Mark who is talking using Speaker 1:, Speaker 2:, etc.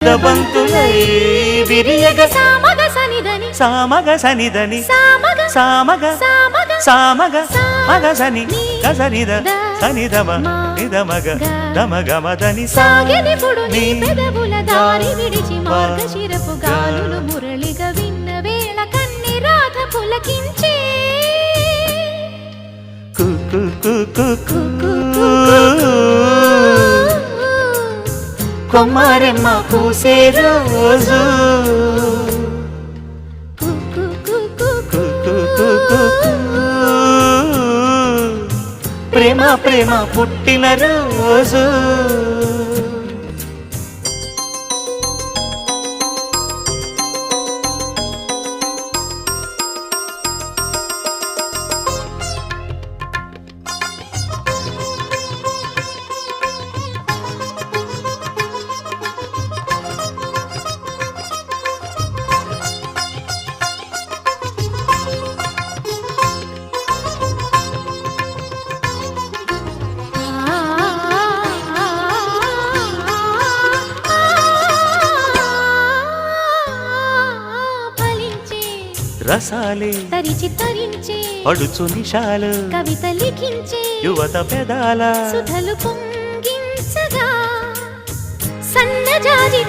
Speaker 1: బంతులై విరియగ
Speaker 2: సామగ సనిదని
Speaker 1: సామగ సనిదని
Speaker 2: సామగ
Speaker 1: సామగ
Speaker 2: సామగ
Speaker 1: సామగ మగ సని గసనిద సనిదమ నిదమగ దమగమదని
Speaker 2: సాగెనిపుడు నీ పెదవుల దారి విడిచి మార్గశిరపు గాలులు మురళిగా విన్న వేళ కన్ని రాధ పులకించే
Speaker 1: కు కు కు కు కు కొమ్మరెమ్మ పూసే రోజు ప్రేమ ప్రేమ పుట్టిన రోజు రసాలే
Speaker 2: తరిచి తరించే
Speaker 1: అడుచు నిషాలు
Speaker 2: కవిత లిఖించే
Speaker 1: యువత పెదాల
Speaker 2: సుధలు పొంగించగా సన్నజాజి